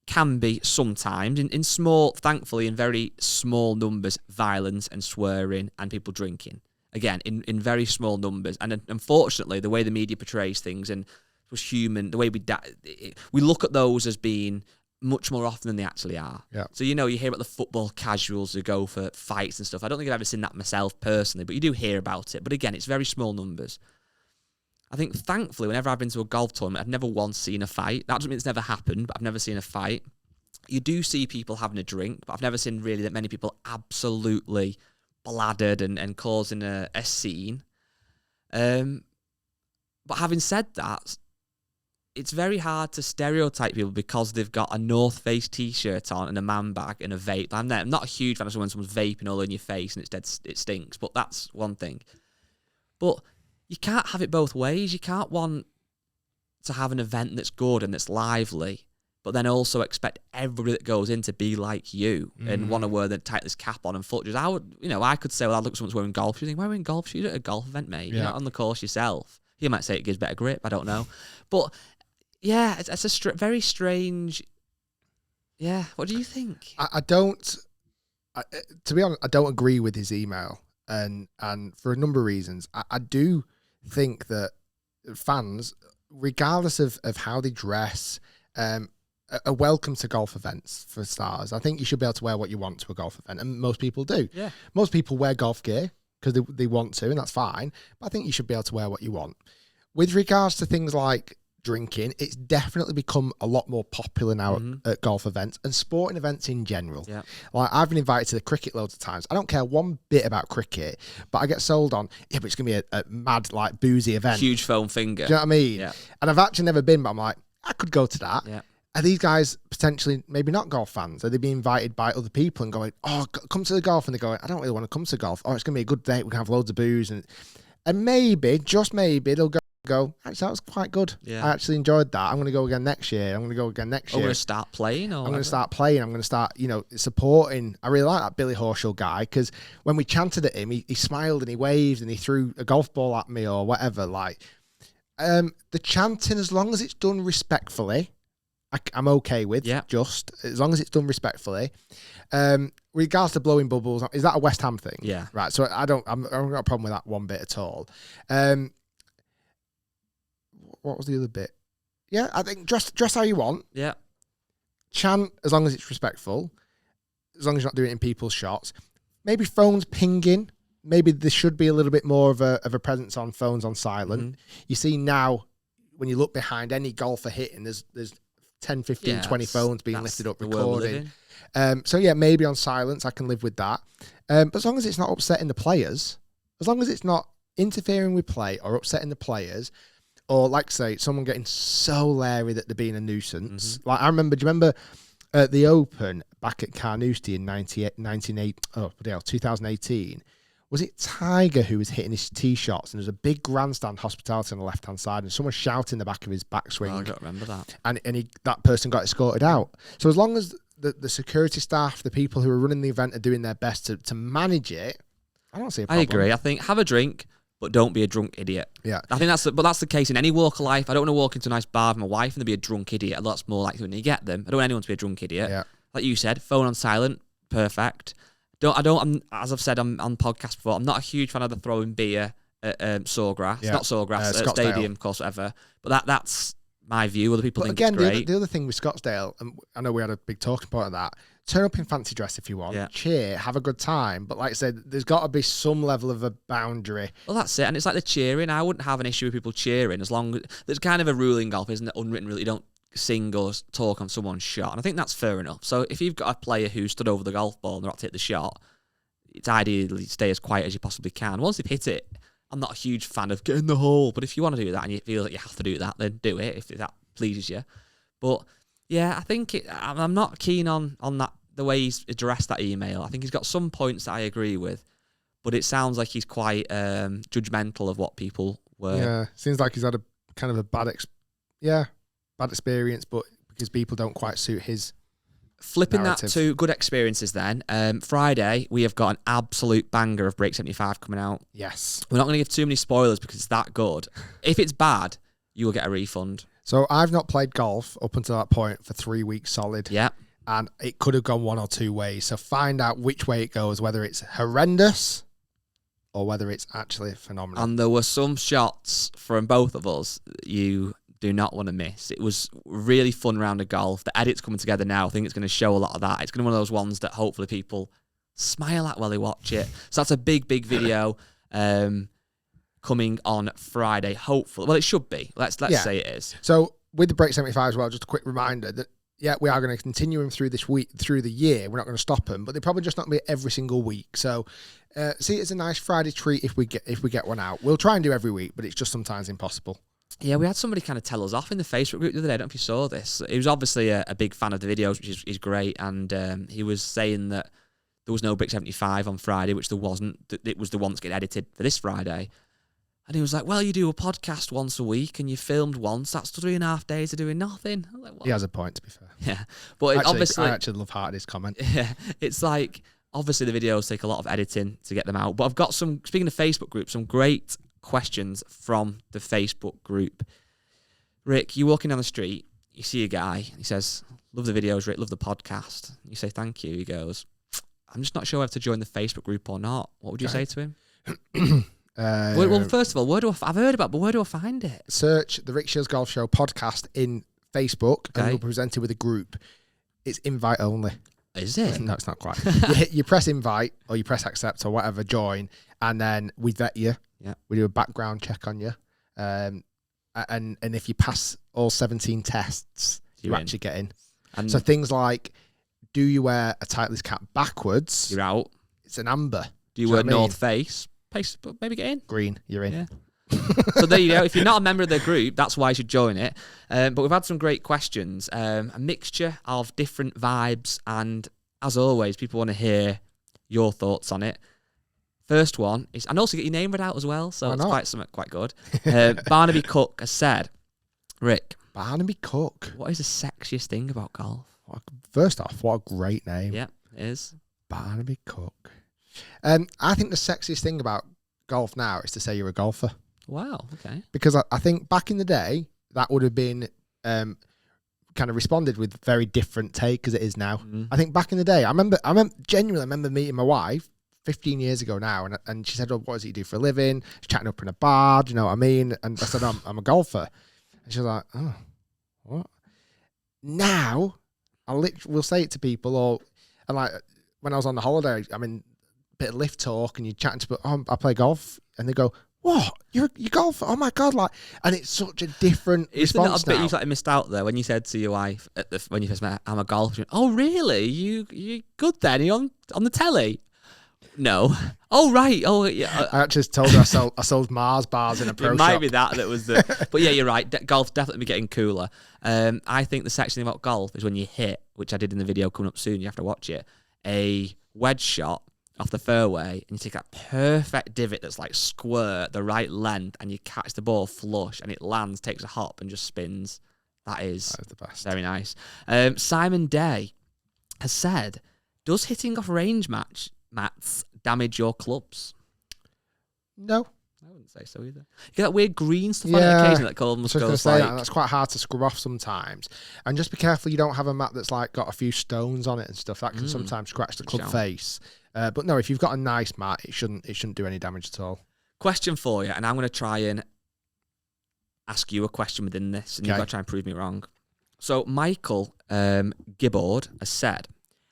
can be sometimes, in small, thankfully in very small numbers, violence and swearing and people drinking. Again, in very small numbers. And unfortunately, the way the media portrays things, and was human. The way we look at those as being much more often than they actually are. Yeah. So, you hear about the football casuals who go for fights and stuff. I don't think I've ever seen that myself personally, but you do hear about it. But again, it's very small numbers. I think, thankfully, whenever I've been to a golf tournament, I've never once seen a fight. That doesn't mean it's never happened, but I've never seen a fight. You do see people having a drink, but I've never seen really that many people absolutely bladdered and causing a scene. But having said that, it's very hard to stereotype people because they've got a North Face t-shirt on and a man bag and a vape. I'm not a huge fan of when someone's vaping all in your face and it stinks, but that's one thing. But you can't have it both ways. You can't want to have an event that's good and that's lively, but then also expect everybody that goes in to be like you and want to wear the tightest cap on and foot shoes. I could say, well, I look at someone's wearing golf shoes. Why are you wearing golf shoes at a golf event, mate? Yeah. You're not on the course yourself. You might say it gives better grip. I don't know. But yeah, it's a very strange. Yeah. What do you think? To be honest, I don't agree with his email. And for a number of reasons. I do think that fans, regardless of how they dress, are welcome to golf events for starters. I think you should be able to wear what you want to a golf event, and most people do. Yeah. Most people wear golf gear because they want to, and that's fine. But I think you should be able to wear what you want. With regards to things like drinking, it's definitely become a lot more popular now at golf events and sporting events in general. Yeah. Like, I've been invited to the cricket loads of times. I don't care one bit about cricket, but I get sold on, but it's going to be a mad, like, boozy event. Huge foam finger. Do you know what I mean? Yeah. And I've actually never been, but I'm like, I could go to that. Yeah. Are these guys potentially maybe not golf fans? Are they being invited by other people and going, oh, come to the golf? And they're going, I don't really want to come to golf. Oh, it's going to be a good day. We can have loads of booze. And maybe, just maybe, they'll go, actually, that was quite good. Yeah. I actually enjoyed that. I'm going to go again next year. I'm going to go again next year. I'm going to start playing. I'm going to start playing. I'm going to start, supporting. I really like that Billy Horschel guy, because when we chanted at him, he smiled and he waved and he threw a golf ball at me or whatever. Like, the chanting, as long as it's done respectfully, I'm okay with. Yeah. Just as long as it's done respectfully. Regards to blowing bubbles, is that a West Ham thing? Yeah. Right. So I haven't got a problem with that one bit at all. What was the other bit? Yeah, I think dress how you want. Yeah. Chant as long as it's respectful. As long as you're not doing it in people's shots. Maybe phones pinging. Maybe there should be a little bit more of a presence on phones on silent. You see now, when you look behind any golfer hitting, there's 10, 15, 20 phones being lifted up recording. So yeah, maybe on silence, I can live with that. But as long as it's not upsetting the players, as long as it's not interfering with play or upsetting the players, or like say someone getting so leery that they're being a nuisance. Like, do you remember at the Open back at Carnoustie in 2018? Was it Tiger who was hitting his tee shots, and there was a big grandstand hospitality on the left hand side, and someone shouted in the back of his backswing? Oh, I don't remember that. And that person got escorted out. So as long as the security staff, the people who are running the event, are doing their best to manage it, I don't see a problem. I agree. I think have a drink, but don't be a drunk idiot. Yeah. I think that's the case in any walk of life. I don't want to walk into a nice bar with my wife and there be a drunk idiot. That's more likely when you get them. I don't want anyone to be a drunk idiot. Yeah. Like you said, phone on silent, perfect. As I've said on podcasts before, I'm not a huge fan of the throwing beer at Sawgrass. Yeah. Not Sawgrass, Scottsdale. Stadium, of course, whatever. But that's my view. Other people think again, it's great. the other thing with Scottsdale, and I know we had a big talking point on that, turn up in fancy dress if you want, cheer, have a good time. But like I said, there's got to be some level of a boundary. Well, that's it. And it's like the cheering. I wouldn't have an issue with people cheering as long as there's kind of a rule in golf, isn't it? Unwritten rule. You don't sing or talk on someone's shot. And I think that's fair enough. So if you've got a player who stood over the golf ball and they're about to hit the shot, it's ideally stay as quiet as you possibly can. Once they've hit it, I'm not a huge fan of get in the hole. But if you want to do that and you feel like you have to do that, then do it if that pleases you. But yeah, I think I'm not keen on that, the way he's addressed that email. I think he's got some points that I agree with, but it sounds like he's quite judgmental of what people were. Yeah, seems like he's had a kind of a bad experience, but because people don't quite suit his Flipping narrative. that to good experiences then. Friday, we have got an absolute banger of Break 75 coming out. Yes. We're not going to give too many spoilers because it's that good. If it's bad, you will get a refund. So I've not played golf up until that point for 3 weeks solid. Yeah. And it could have gone one or two ways. So find out which way it goes, whether it's horrendous or whether it's actually phenomenal. And there were some shots from both of us you do not want to miss. It was a really fun round of golf. The edit's coming together now. I think it's going to show a lot of that. It's going to be one of those ones that hopefully people smile at while they watch it. So that's a big, big video coming on Friday, hopefully. Well, it should be. Let's say it is. So with the Break 75 as well, just a quick reminder that, yeah, we are going to continue them through this week, through the year. We're not going to stop them, but they're probably just not going to be every single week. So see it as a nice Friday treat if we get one out. We'll try and do every week, but it's just sometimes impossible. Yeah, we had somebody kind of tell us off in the Facebook group the other day. I don't know if you saw this. He was obviously a big fan of the videos, which is great, and he was saying that there was no Break 75 on Friday, which there wasn't. It was the one that's getting edited for this Friday. And he was like, well, you do a podcast once a week and you filmed once. That's 3.5 days of doing nothing. I was like, what? He has a point, to be fair. Yeah. But I actually love hearted his comment. Yeah. It's like, obviously the videos take a lot of editing to get them out. But I've got speaking of Facebook group, some great questions from the Facebook group. Rick, you're walking down the street, you see a guy, he says, love the videos, Rick, love the podcast. You say, thank you. He goes, I'm just not sure whether to join the Facebook group or not. What would you say to him? Well, first of all, I've heard about, but where do I find it? Search the Rick Shiels Golf Show podcast in Facebook, and you'll be presented with a group. It's invite only. Is it? No, it's not quite. you press invite or you press accept or whatever, join, and then we vet you. Yeah. We do a background check on you, and if you pass all 17 tests, you actually get in. And so things like, do you wear a Titleist cap backwards? You're out. It's an amber. Do you wear North Face? Maybe get in. Green, you're in. Yeah. So there you go. If you're not a member of the group, that's why you should join it. But we've had some great questions, a mixture of different vibes, and as always, people want to hear your thoughts on it. First one is, and also get your name read out as well, so it's quite good. Barnaby Cook has said, Rick. Barnaby Cook. What is the sexiest thing about golf? First off, what a great name. Yeah, it is. Barnaby Cook. I think the sexiest thing about golf now is to say you're a golfer. Wow, okay. Because I think back in the day, that would have been kind of responded with very different take as it is now. Mm. I think back in the day, I genuinely remember meeting my wife 15 years ago now, and she said, oh, what does he do for a living? She's chatting up in a bar, do you know what I mean? And I said, I'm a golfer. And she was like, oh, what? Now, we'll say it to people, and like when I was on the holiday, I mean, bit of lift talk, and you're chatting to people, I play golf, and they go, what? You golf? Oh my God! Like, and it's such a different response now. Isn't that a bit you slightly missed out there when you said to your wife when you first met, I'm a golfer? Oh really? You good then? Are you on the telly? No. Oh right. Oh yeah. I actually told her I sold Mars bars in a pro shop. It might be that was the. But yeah, you're right. Golf's definitely be getting cooler. I think the section about golf is when you hit, which I did in the video coming up soon. You have to watch it. A wedge shot off the fairway, and you take that perfect divot that's like square, the right length, and you catch the ball flush, and it lands, takes a hop, and just spins. That is the best. Very nice. Simon Day has said, does hitting off range mats damage your clubs? No. I wouldn't say so either. You get that weird green stuff on it occasionally that almost goes like... That's quite hard to scrub off sometimes. And just be careful you don't have a mat that's like got a few stones on it and stuff. That can sometimes scratch the club face. But no, if you've got a nice mat, it shouldn't do any damage at all. Question for you, and I'm going to try and ask you a question within this, and you've got to try and prove me wrong. So Michael Gibbord has said,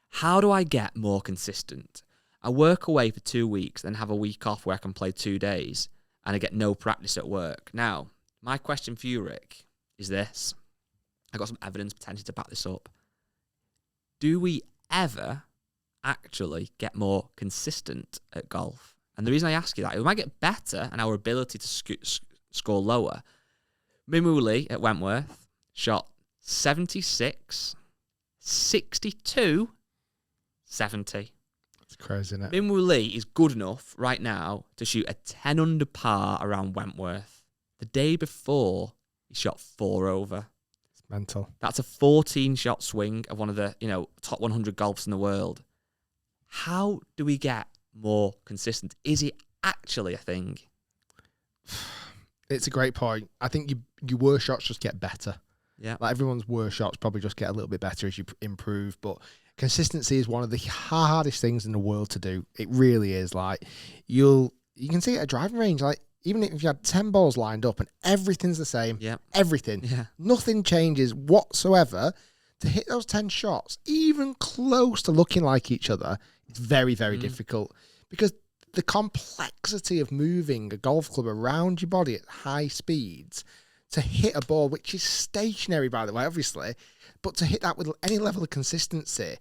how do I get more consistent? I work away for 2 weeks, then have a week off where I can play 2 days, and I get no practice at work. Now, my question for you, Rick, is this. I've got some evidence potentially to back this up. Do we ever actually get more consistent at golf? And the reason I ask you that, we might get better and our ability to score lower. Minwoo Lee at Wentworth shot 76, 62, 70. It's crazy, isn't it? Minwoo Lee is good enough right now to shoot a 10 under par around Wentworth. The day before, he shot 4 over. It's mental. That's a 14-shot swing of one of the top 100 golfers in the world. How do we get more consistent? Is it actually a thing? It's a great point. I think your worst shots just get better. Yeah. Like everyone's worst shots probably just get a little bit better as you improve, but consistency is one of the hardest things in the world to do. It really is. Like you can see it at a driving range. Like even if you had 10 balls lined up and everything's the same, everything, nothing changes whatsoever, to hit those 10 shots, even close to looking like each other, it's very, very difficult, because the complexity of moving a golf club around your body at high speeds to hit a ball, which is stationary, by the way, obviously, but to hit that with any level of consistency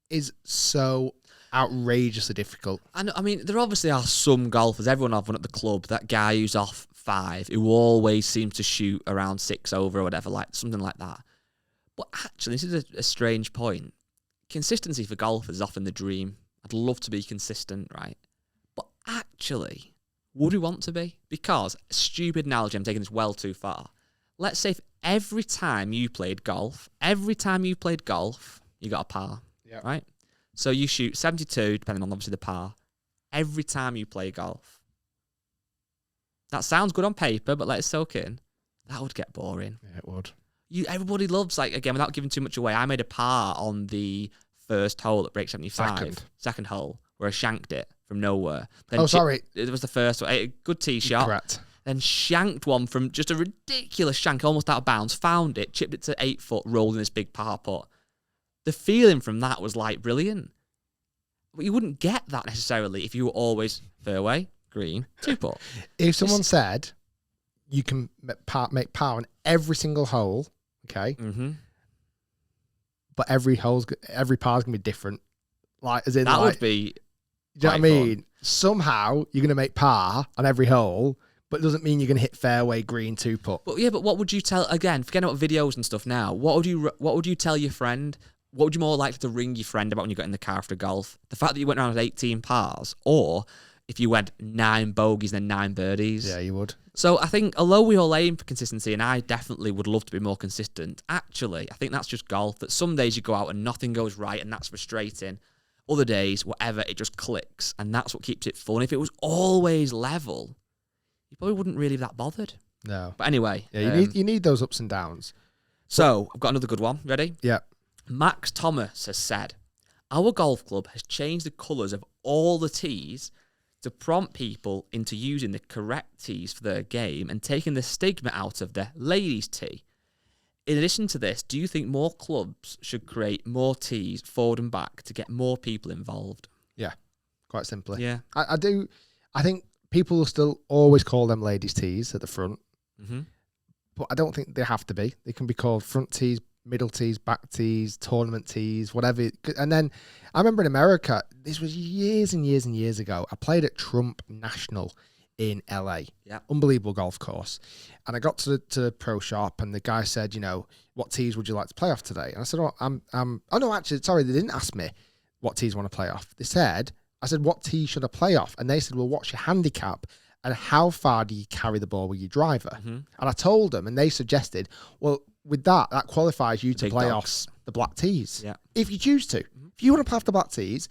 is so outrageously difficult. I mean, there obviously are some golfers, everyone I've won at the club, that guy who's off 5, who always seems to shoot around 6 over or whatever, like something like that. But actually, this is a strange point. Consistency for golfers is often the dream. I'd love to be consistent, right? But actually, would we want to be? Because, stupid analogy, I'm taking this well too far. Let's say if every time you played golf, you got a par, right? So you shoot 72, depending on obviously the par, every time you play golf. That sounds good on paper, but let it soak in. That would get boring. Yeah, it would. Everybody loves, like, again, without giving too much away, I made a par on the first hole at break 75. Second hole, where I shanked it from nowhere. Then it was the first one. A good tee shot. Correct. Then shanked one from just a ridiculous shank, almost out of bounds, found it, chipped it to 8 foot, rolled in this big par putt. The feeling from that was, like, brilliant. But you wouldn't get that necessarily if you were always fairway, green, 2 putt. If someone said you can make par on every single hole, okay, but every par's gonna be different. Like, as in, that like, would be. Do you know what I mean? Somehow you're gonna make par on every hole, but it doesn't mean you're gonna hit fairway, green, 2 putt. But yeah, but what would you tell? Again, forgetting about videos and stuff now. What would you tell your friend? What would you more likely to ring your friend about when you got in the car after golf? The fact that you went around with 18 pars, or if you went 9 bogeys and then 9 birdies? Yeah, you would. So I think, although we all aim for consistency, and I definitely would love to be more consistent, actually, I think that's just golf. That some days you go out and nothing goes right, and that's frustrating. Other days, whatever, it just clicks, and that's what keeps it fun. If it was always level, you probably wouldn't really be that bothered. No. But anyway. Yeah, you need those ups and downs. So, I've got another good one. Ready? Yeah. Max Thomas has said, our golf club has changed the colours of all the tees to prompt people into using the correct tees for their game and taking the stigma out of the ladies' tee. In addition to this, do you think more clubs should create more tees forward and back to get more people involved? Yeah, quite simply. Yeah. I do. I think people will still always call them ladies' tees at the front, but I don't think they have to be. They can be called front tees, middle tees, back tees, tournament tees, whatever. And then I remember in America, this was years and years and years ago, I played at Trump National in LA. Yeah. Unbelievable golf course. And I got to the pro shop and the guy said, what tees would you like to play off today? And I said, sorry, they didn't ask me what tees I want to play off. I said, what tee should I play off? And they said, well, what's your handicap? And how far do you carry the ball with your driver? And I told them, and they suggested, well, with that qualifies you to play off the black tees. Yeah. If you choose to. If you want to play off the black tees,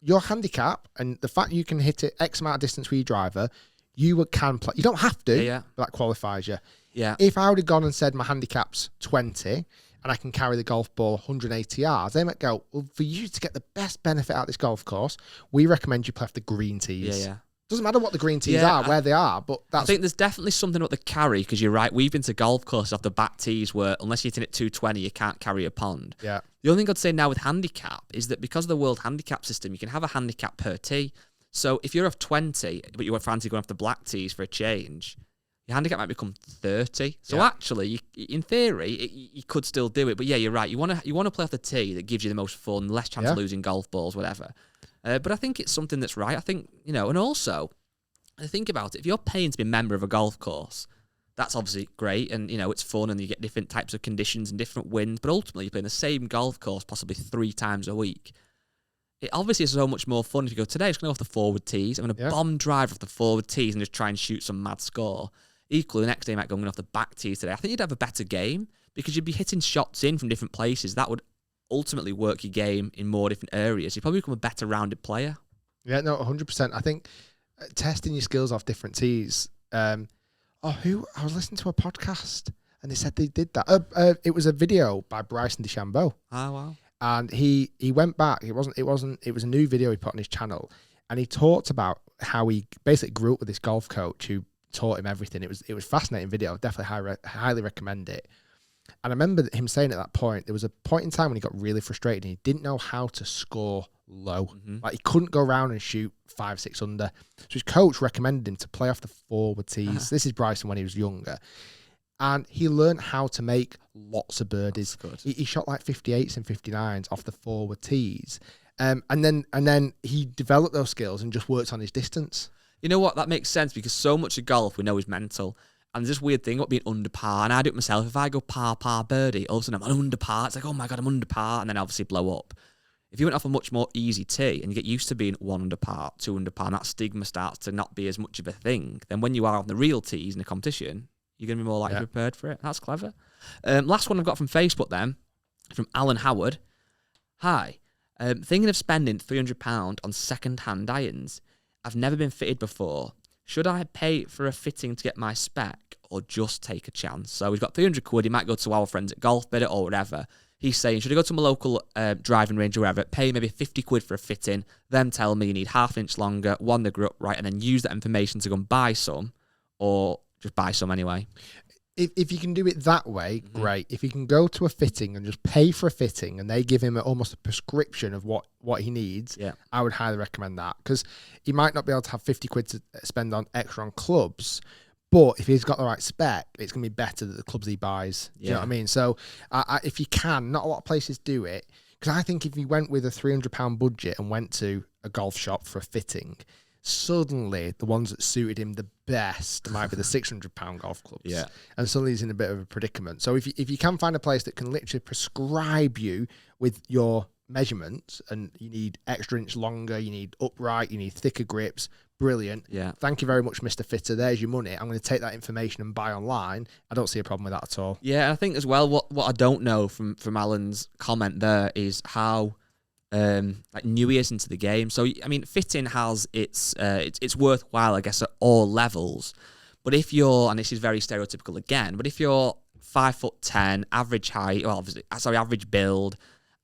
your handicap and the fact you can hit it X amount of distance with your driver, you can play. You don't have to, but that qualifies you. Yeah. If I would have gone and said my handicap's 20 and I can carry the golf ball 180 yards, they might go, well, for you to get the best benefit out of this golf course, we recommend you play off the green tees. Yeah. Doesn't matter what the green tees are, where they are, but that's... I think there's definitely something about the carry, because you're right, we've been to golf courses off the back tees where unless you're hitting it 220, you can't carry a pond. Yeah. The only thing I'd say now with handicap is that because of the world handicap system, you can have a handicap per tee. So if you're off 20, but you were fancy going off the black tees for a change, your handicap might become 30. So actually, in theory, you could still do it. But yeah, you're right. You want to play off the tee that gives you the most fun, less chance of losing golf balls, whatever. But I think it's something that's right. I think, and also, I think about it, if you're paying to be a member of a golf course, that's obviously great, and, it's fun, and you get different types of conditions and different winds, but ultimately you're playing the same golf course possibly 3 times a week. It obviously is so much more fun if you go, today I'm just going to go off the forward tees, I'm going to bomb drive off the forward tees and just try and shoot some mad score. Equally, the next day you might go, I'm going off the back tees today. I think you'd have a better game, because you'd be hitting shots in from different places. That would ultimately work your game in more different areas. You'd probably become a better rounded player. Yeah, no, 100%. I think testing your skills off different tees. I was listening to a podcast and they said they did that. It was a video by Bryson DeChambeau. Oh, wow. And he went back. It was a new video he put on his channel, and he talked about how he basically grew up with this golf coach who taught him everything. It was fascinating video. Definitely highly recommend it. And I remember him saying at that point, there was a point in time when he got really frustrated and he didn't know how to score low. Like he couldn't go around and shoot 5-6 under. So his coach recommended him to play off the forward tees. This is Bryson when he was younger. And he learned how to make lots of birdies. He shot like 58s and 59s off the forward tees. And then he developed those skills and just worked on his distance. You know what? That makes sense because so much of golf we know is mental. And there's this weird thing about being under par. And I do it myself. If I go par birdie, all of a sudden I'm under par. It's like, oh my God, I'm under par. And then obviously blow up. If you went off a much more easy tee and you get used to being 1 under par, 2 under par, and that stigma starts to not be as much of a thing, then when you are on the real tees in a competition, you're going to be more likely prepared for it. That's clever. Last one I've got from Facebook then, from Alan Howard. Hi. Thinking of spending £300 on second-hand irons. I've never been fitted before. Should I pay for a fitting to get my spec or just take a chance? So he's got 300 quid. He might go to our friends at Golf Bidder or whatever. He's saying, should I go to my local driving range or wherever, pay maybe 50 quid for a fitting, then tell me you need half an inch longer, one the grip right, and then use that information to go and buy some, or just buy some anyway? If you can do it that way, great. If you can go to a fitting and just pay for a fitting and they give him almost a prescription of what he needs, I would highly recommend that, because he might not be able to have 50 quid to spend on extra on clubs, but if he's got the right spec, it's going to be better than the clubs he buys. Do you know what I mean? So if you can, not a lot of places do it, because I think if you went with a £300 budget and went to a golf shop for a fitting, suddenly the ones that suited him the best might be the £600 golf clubs. Yeah. And suddenly he's in a bit of a predicament. So if you can find a place that can literally prescribe you with your measurements, and you need extra inch longer, you need upright, you need thicker grips, brilliant. Yeah. Thank you very much, Mr. Fitter. There's your money. I'm going to take that information and buy online. I don't see a problem with that at all. Yeah, I think as well, what I don't know from Alan's comment there is how like new he is into the game. So I mean, fitting has it's worthwhile, I guess, at all levels. But if you're, and this is very stereotypical again, but if you're 5'10", average height, well, obviously, average build,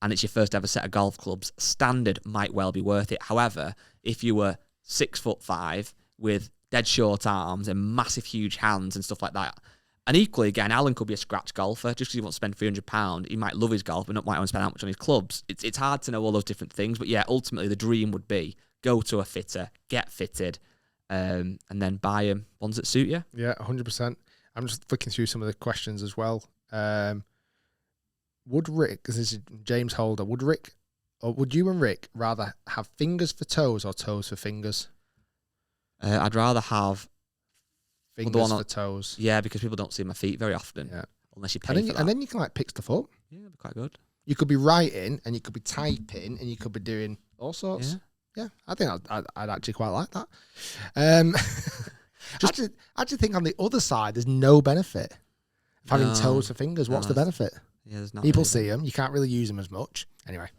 and it's your first ever set of golf clubs, standard might well be worth it. However, if you were 6'5" with dead short arms and massive huge hands and stuff like that, and equally, again, Alan could be a scratch golfer. Just because he wants to spend £300, he might love his golf, but not might want to spend that much on his clubs. It's hard to know all those different things. But yeah, ultimately, the dream would be go to a fitter, get fitted, and then buy them ones that suit you. Yeah, 100%. I'm just flicking through some of the questions as well. Would Rick, because this is James Holder, would you and Rick rather have fingers for toes or toes for fingers? I'd rather have fingers for toes. Yeah, because people don't see my feet very often. Yeah. Unless you pay for that. And then you can like pick stuff up. Yeah, that'd be quite good. You could be writing and you could be typing and you could be doing all sorts. Yeah, I think I'd actually quite like that. I just think on the other side, there's no benefit of having toes for fingers. What's the benefit? Yeah, there's not. People see them. You can't really use them as much. Anyway.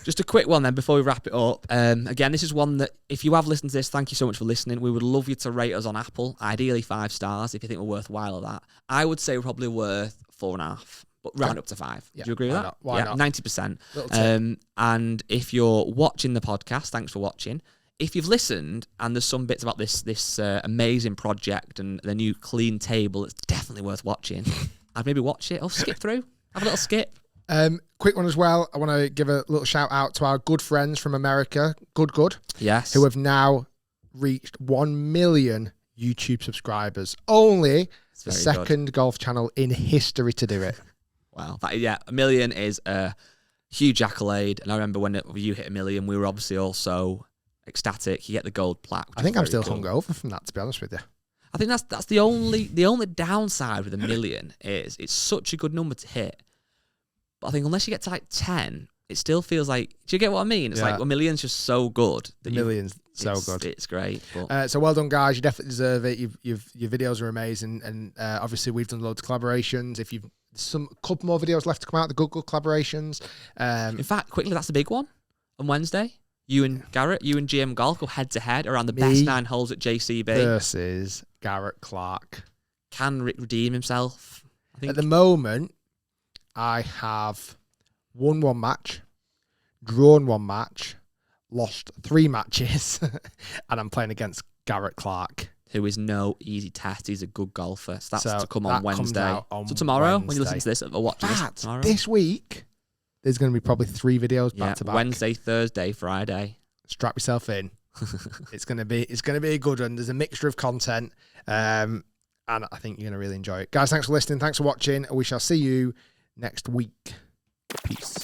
Just a quick one then before we wrap it up. Again, this is one that if you have listened to this, thank you so much for listening. We would love you to rate us on Apple, ideally 5 stars if you think we're worthwhile of that. I would say we're probably worth 4.5, but round up to 5. Yeah, do you agree with that? Why not? 90%. And if you're watching the podcast, thanks for watching. If you've listened and there's some bits about this amazing project and the new clean table, it's definitely worth watching. I'd maybe watch it or skip through. Have a little skip. Quick one as well. I want to give a little shout out to our good friends from America, Good, yes, who have now reached 1 million YouTube subscribers. Only the second golf channel in history to do it. Wow. 1 million is a huge accolade. And I remember when you hit 1 million, we were obviously also ecstatic. You get the gold plaque. I think I'm still hungover from that, to be honest with you. I think that's the only downside with 1 million is it's such a good number to hit. But I think unless you get to like 10, it still feels like, do you get what I mean? It's like 1 million's just so good. That million's so good. It's great. But. So well done, guys. You definitely deserve it. Your videos are amazing. And obviously we've done loads of collaborations. If you've couple more videos left to come out, the good collaborations. In fact, quickly, that's the big one on Wednesday. You and Garrett, you and GM Golf go head to head around the best 9 holes at JCB. Versus Garrett Clark. Can Rick redeem himself? I think. At the moment, I have won 1 match, drawn 1 match, lost 3 matches, and I'm playing against Garrett Clark. who is no easy test. He's a good golfer. So that's to come that on Wednesday. comes out on So tomorrow, when you Wednesday. listen to this, or watching this tomorrow. This week, there's going to be probably 3 videos back to back. Wednesday, Thursday, Friday. Strap yourself in. It's going to be a good one. There's a mixture of content, and I think you're going to really enjoy it. Guys, thanks for listening. Thanks for watching. We shall see you next week. Peace.